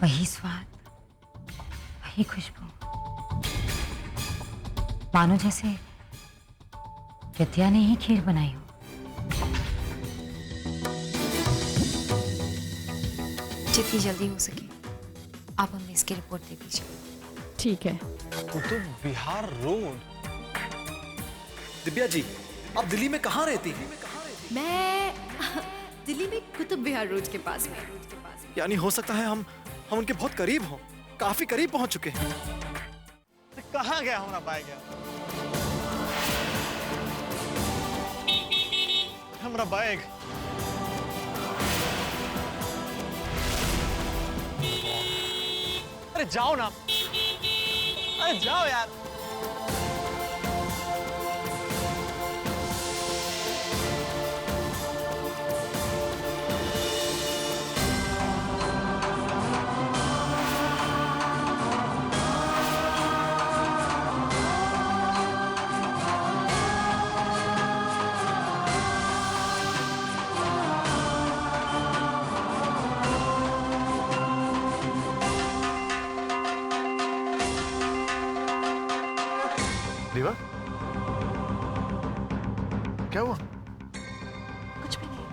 वही स्वाद, वही खुशबू, मानो जैसे विद्या ने ही खीर बनाई हो। जितनी जल्दी हो सके आप हमें इसकी रिपोर्ट दे दीजिए। ठीक है। कुतुब विहार रोड। दिव्या जी, आप दिल्ली में कहाँ रहती हैं? मैं दिल्ली में कुतुब विहार रोड के पास में। यानी हो सकता है हम उनके बहुत करीब हों, काफी करीब पहुंच चुके हैं। कहाँ गया हमारा बाइक? हमारा बाइक। अरे जाओ ना, अरे जाओ यार। दीवा, क्या हुआ? कुछ भी नहीं।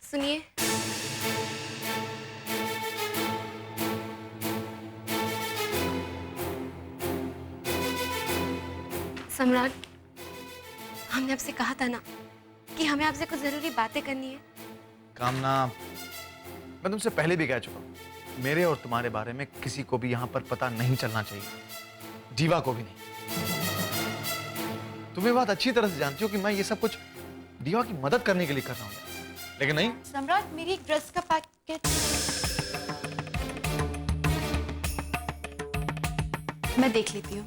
सुनिए, सम्राट, हमने आपसे कहा था ना कि हमें आपसे कुछ जरूरी बातें करनी है। कामना, मैं तुमसे पहले भी कह चुका हूं, मेरे और तुम्हारे बारे में किसी को भी यहां पर पता नहीं चलना चाहिए, जीवा को भी नहीं। तुम्हें बात अच्छी तरह से जानती हो कि मैं ये सब कुछ दीवा की मदद करने के लिए कर रहा हूं, लेकिन नहीं। सम्राट, मेरी एक ड्रेस का पैकेट मैं देख लेती हूँ।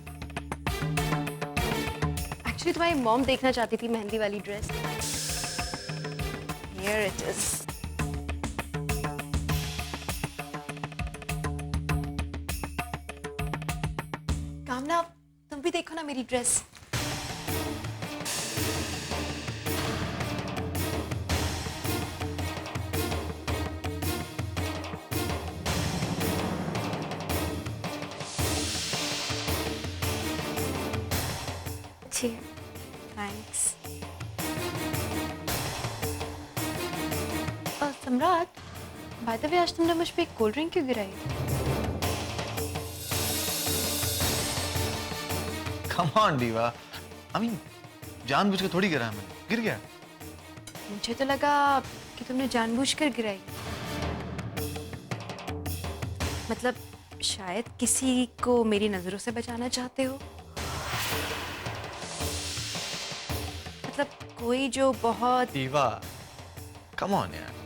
एक्चुअली तुम्हारी मॉम देखना चाहती थी मेहंदी वाली ड्रेस। Here it is. कामना, तुम भी देखो ना मेरी ड्रेस। अच्छी है, थैंक्स। सम्राट, बाय द वे आज तुमने मुझ पे एक कोल्ड ड्रिंक क्यों गिराई? कम ऑन दीवा, आई मीन जानबूझ के थोड़ी गिरा, मैं गिर गया। मुझे तो लगा कि तुमने जानबूझकर गिराई। मतलब शायद किसी को मेरी नजरों से बचाना चाहते हो। मतलब कोई जो बहुत। दीवा, कम ऑन यार,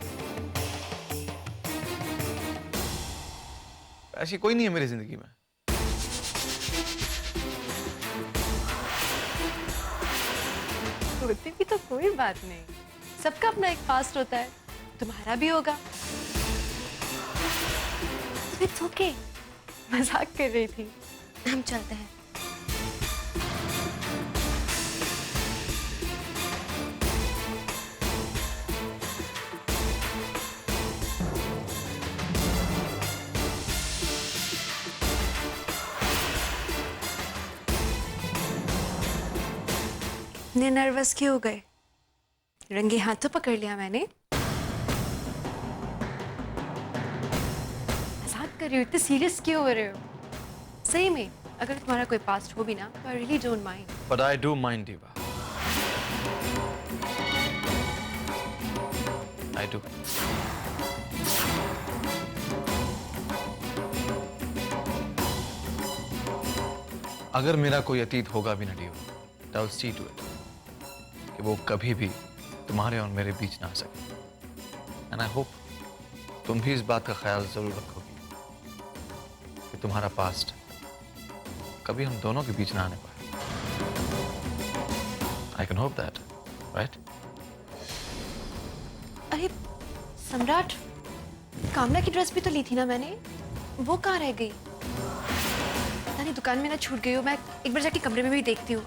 ऐसी कोई नहीं है मेरी जिंदगी में। होती भी तो कोई बात नहीं, सबका अपना एक पास्ट होता है, तुम्हारा भी होगा। इट्स ओके, मजाक कर रही थी। हम चलते हैं। इतने नर्वस क्यों हो गए? रंगे हाथों पकड़ लिया मैंने। मजाक कर रही हो, इतने सीरियस क्यों हो रहे हो? सही में अगर तुम्हारा कोई पास्ट हो भी ना, तो I really don't mind. But I do mind दीवा, आई डू। अगर मेरा कोई अतीत होगा भी ना डियो, I will see to it कि वो कभी भी तुम्हारे और मेरे बीच ना आ सके। एंड आई होप तुम भी इस बात का ख्याल जरूर रखोगी कि तुम्हारा पास्ट कभी हम दोनों के बीच ना आने पाए। I can hope that, right? अरे सम्राट, कामना की ड्रेस भी तो ली थी ना मैंने, वो कहाँ रह गई? पता नहीं दुकान में ना छूट गई हो। मैं एक बार जाके कमरे में भी देखती हूँ।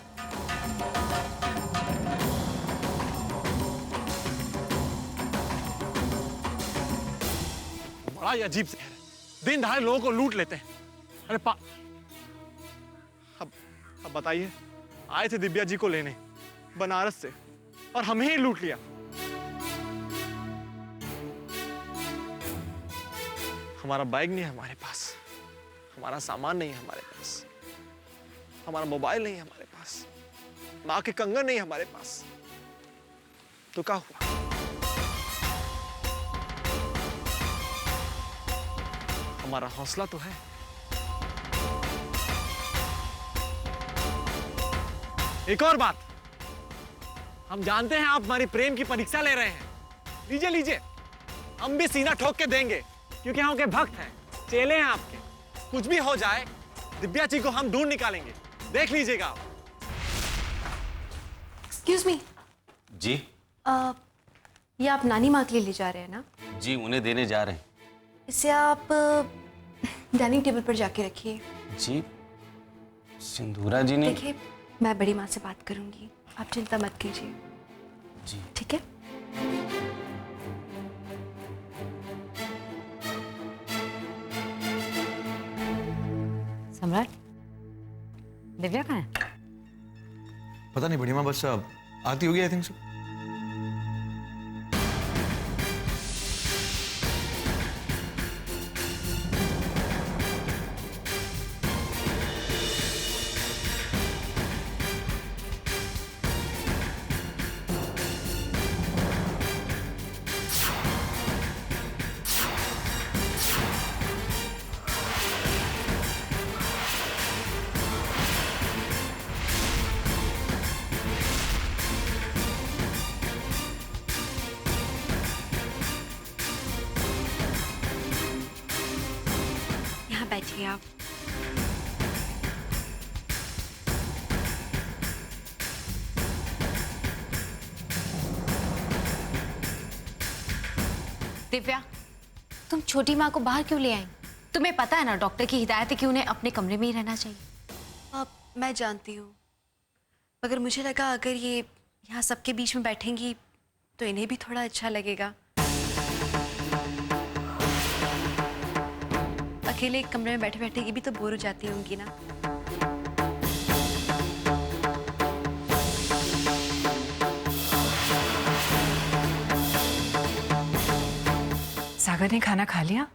बड़ा ही अजीब शहर है, दिन दहाड़े लोगों को लूट लेते हैं। अरे अब बताइए, आए थे दिव्या जी को लेने बनारस से और हमें ही लूट लिया। हमारा बैग नहीं है हमारे पास, हमारा सामान नहीं है हमारे पास, हमारा मोबाइल नहीं है हमारे पास, माँ के कंगन नहीं है हमारे पास। तो क्या हुआ? हमारा हौसला तो है। एक और बात, हम जानते हैं आप हमारी प्रेम की परीक्षा ले रहे हैं। लीजिए लीजिए, हम भी सीना ठोक के देंगे, क्योंकि हम के भक्त हैं, चेले हैं आपके। कुछ भी हो जाए, दिव्या जी को हम ढूंढ निकालेंगे, देख लीजिएगा आप। एक्सक्यूज मी जी ये आप नानी माँ के लिए ले जा रहे हैं ना? जी, उन्हें देने जा रहे हैं। इसे आप डाइनिंग टेबल पर जाके रखिए। जी, सिंदूरा जी ने। देखिए, मैं बड़ी माँ से बात करूंगी, आप चिंता मत कीजिए। जी ठीक है? सम्राट, दिव्या कहाँ है? पता नहीं, बड़ी माँ बस आती होगी, आई थिंक सो। यहाँ बैठिए आप। दिव्या, तुम छोटी माँ को बाहर क्यों ले आई? तुम्हें पता है ना, डॉक्टर की हिदायत है कि उन्हें अपने कमरे में ही रहना चाहिए। मैं जानती हूँ, मगर मुझे लगा अगर ये यहाँ सबके बीच में बैठेंगी तो इन्हें भी थोड़ा अच्छा लगेगा। अकेले एक कमरे में बैठे बैठे ये भी तो बोर हो जाती होंगी ना। सागर ने खाना खा लिया?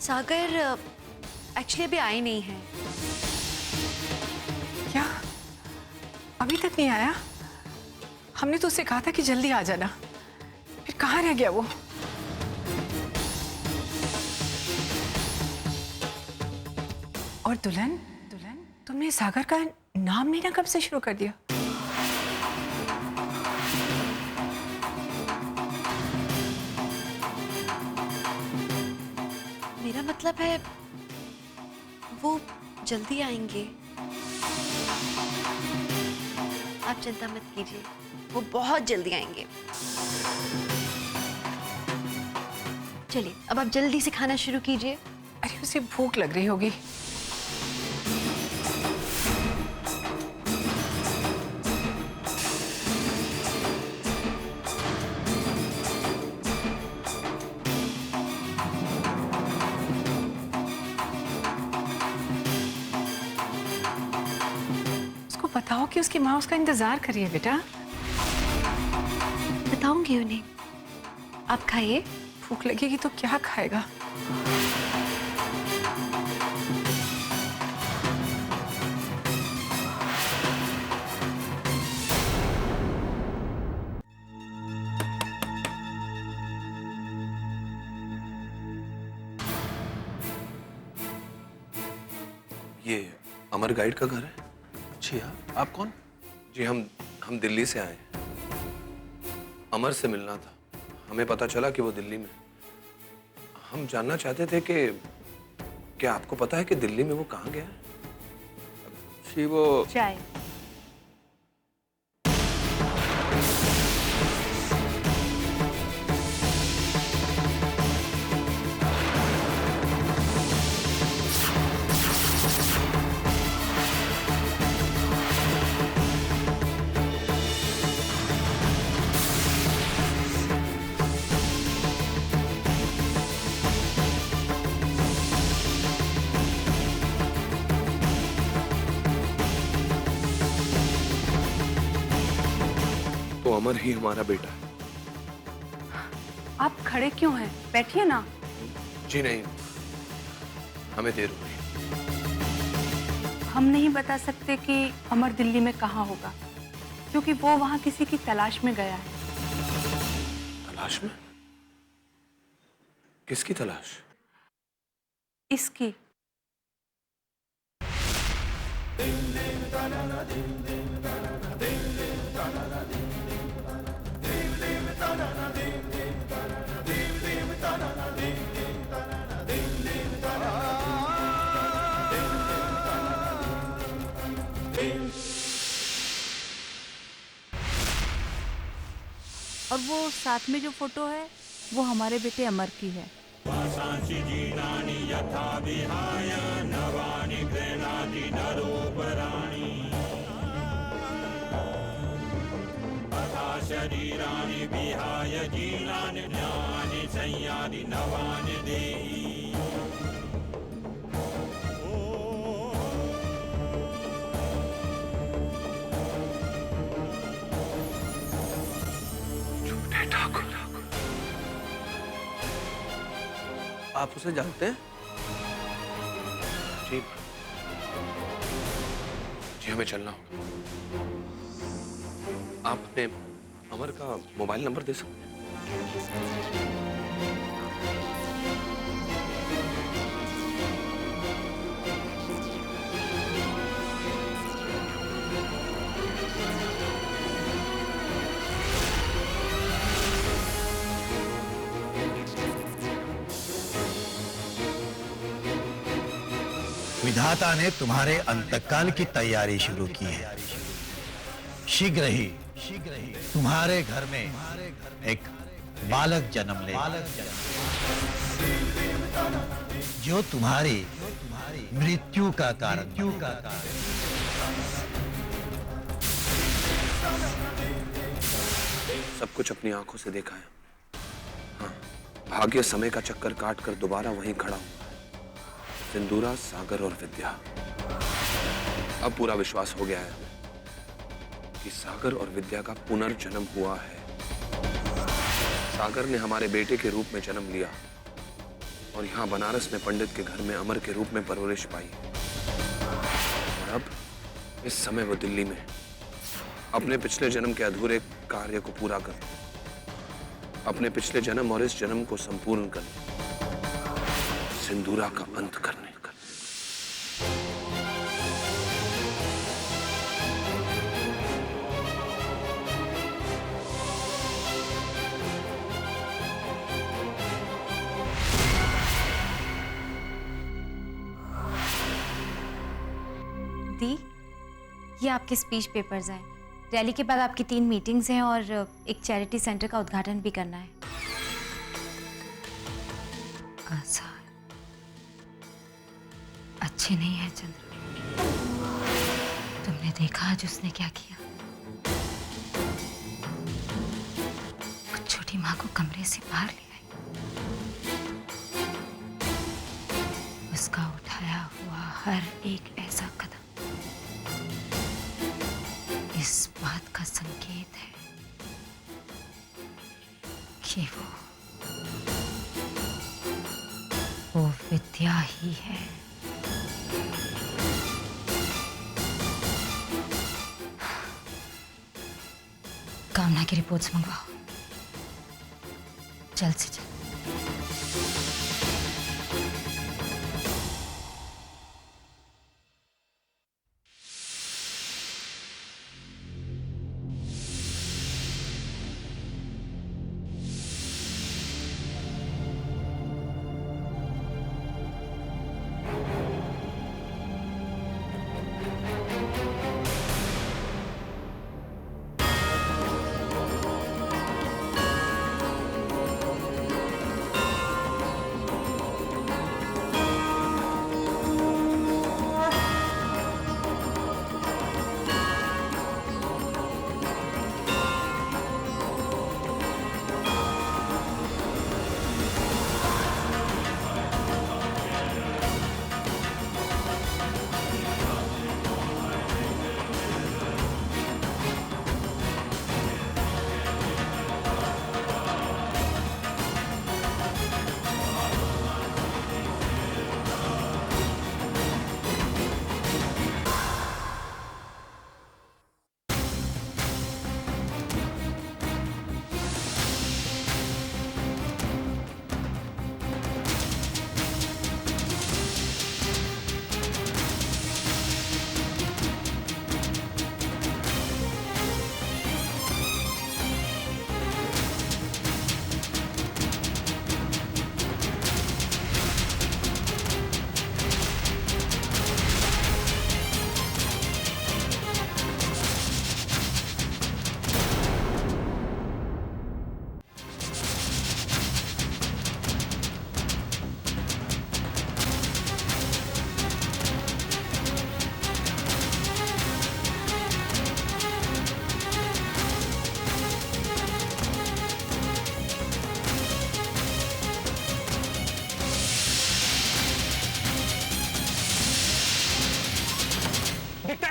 सागर एक्चुअली अभी आए नहीं है। क्या अभी तक नहीं आया? हमने तो उससे कहा था कि जल्दी आ जाना, फिर कहाँ रह गया वो? और दुल्हन, तुमने सागर का नाम लेना कब से शुरू कर दिया? मेरा मतलब है वो जल्दी आएंगे, आप चिंता मत कीजिए, वो बहुत जल्दी आएंगे। चलिए अब आप जल्दी से खाना शुरू कीजिए। अरे उसे भूख लग रही होगी। उसको बताओ कि उसकी माँ उसका इंतजार कर रही है बेटा। बताऊंगी उन्हें, आप खाइए। भूख लगेगी तो क्या खाएगा? ये अमर गाइड का घर है? जी हाँ, आप कौन? जी हम दिल्ली से आए हैं। अमर से मिलना था। हमें पता चला कि वो दिल्ली में। हम जानना चाहते थे कि क्या आपको पता है कि दिल्ली में वो कहाँ गया है? जी वो चाय। तो अमर ही हमारा बेटा है। आप खड़े क्यों हैं? बैठिए ना। जी नहीं, हमें देर हो गई। हम नहीं बता सकते कि अमर दिल्ली में कहाँ होगा, क्योंकि वो वहाँ किसी की तलाश में गया है। तलाश में? किसकी तलाश? इसकी। और वो साथ में जो फोटो है वो हमारे बेटे अमर की है। आप उसे जानते हैं? जी जी, हमें चलना होगा। आप अपने अमर का मोबाइल नंबर दे सकते हैं? विधाता ने तुम्हारे अंतकाल की तैयारी शुरू की है। शीघ्र ही तुम्हारे घर में एक बालक जन्म लेगा, जो तुम्हारी मृत्यु का कारण। सब कुछ अपनी आंखों से देखा है। हाँ, भाग्य समय का चक्कर काट कर दोबारा वहीं खड़ा हुआ। सिंदूरा, सागर और विद्या। अब पूरा विश्वास हो गया है कि सागर और विद्या का पुनर्जन्म हुआ है। सागर ने हमारे बेटे के रूप में जन्म लिया और यहाँ बनारस में पंडित के घर में अमर के रूप में परवरिश पाई। और अब इस समय वो दिल्ली में अपने पिछले जन्म के अधूरे कार्य को पूरा कर, अपने पिछले जन्म और इस जन्म को संपूर्ण कर, सिंदूरा का अंत करने का। दी, ये आपके स्पीच पेपर्स हैं। रैली के बाद आपकी 3 मीटिंग्स हैं और एक चैरिटी सेंटर का उद्घाटन भी करना है। आसार अच्छे नहीं है चंद्र। तुमने देखा आज उसने क्या किया? कुछ छोटी माँ को कमरे से बाहर ले आई। उसका उठाया हुआ हर एक ऐसा कदम इस बात का संकेत है कि वो विद्या ही है। कामना की रिपोर्ट्स मंगवाओ, जल्द से जल्द।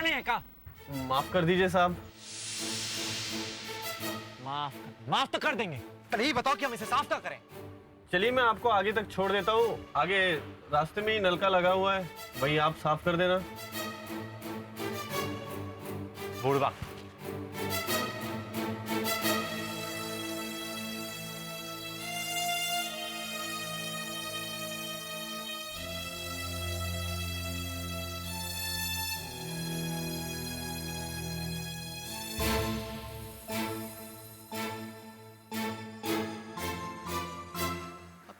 निकाले हैं का? माफ कर दीजिए साहब। माफ तो कर देंगे, पर यही बताओ कि हम इसे साफ क्या करें? चलिए मैं आपको आगे तक छोड़ देता हूँ, आगे रास्ते में ही नलका लगा हुआ है, वही आप साफ कर देना। बुढ़वा,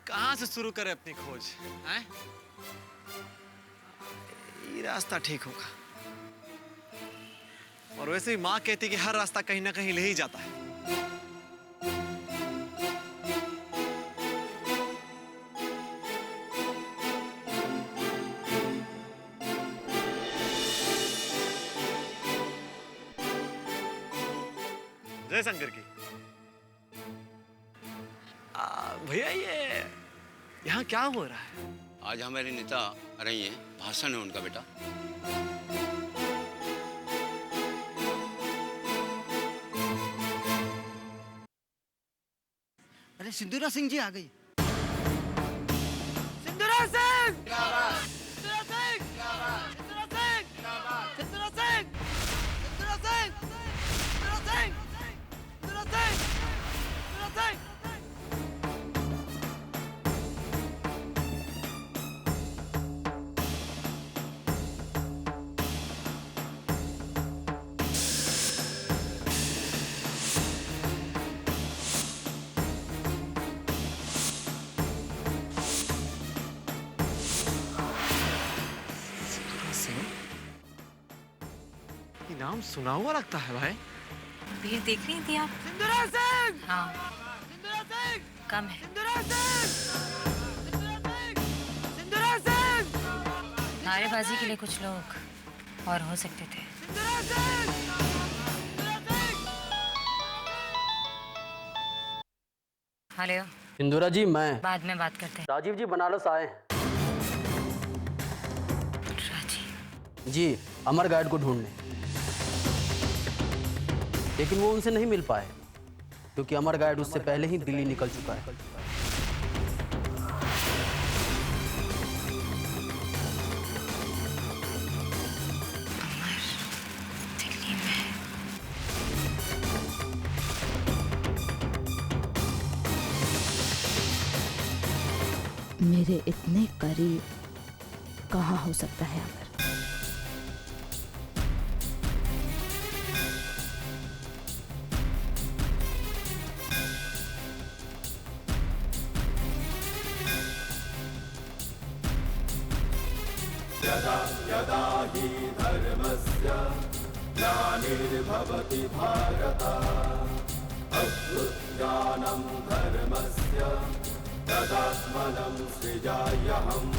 कहां से शुरू करें अपनी खोज? हैं? ये रास्ता ठीक होगा। और वैसे ही माँ कहती कि हर रास्ता कहीं ना कहीं ले ही जाता है। जय शंकर की। भैया ये यहाँ क्या हो रहा है? आज हमारे नेता आ रही हैं, भाषण है उनका बेटा। अरे सिंधुरा सिंह जी आ गई। सिंधुरा सिंह! सिंधुरा सिंह! सिंधुरा सिंह! सिंधुरा सिंह! सिंधुरा सिंह! सिंधुरा सिंह! सिंधुरा सिंह! सिंधुरा सिंह! ये नाम सुना हुआ लगता है भाई। भैया देख रही थी आप? सिंधुरा सिंह! हाँ, सिंधुरा सिंह! कम है। सिंधुरा सिंह! सिंधुरा सिंह! सिंधुरा सिंह! नारेबाजी के लिए कुछ लोग और हो सकते थे। सिंधुरा सिंह! सिंधुरा सिंह! हेलो, सिंधुरा जी, मैं बाद में बात करते हैं। राजीव जी बनारस आए हैं। राजीव जी, अमर गाइड को ढूंढने, लेकिन वो उनसे नहीं मिल पाए क्योंकि अमर गाइड उससे पहले ही दिल्ली निकल चुका है। दिल्ली में? मेरे इतने करीब कहाँ हो सकता है अमर? यदा यदा हि धर्मस्य ग्लानिर्भवति भारत अभ्युत्थानं धर्मस्य तदात्मनं सृजाम्यहम्।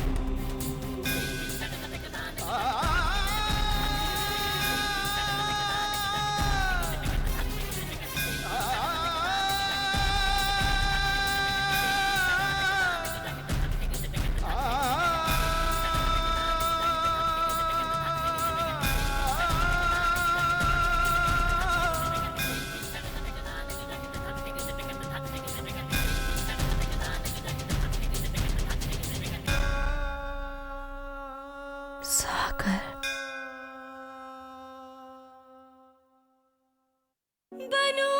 बनूं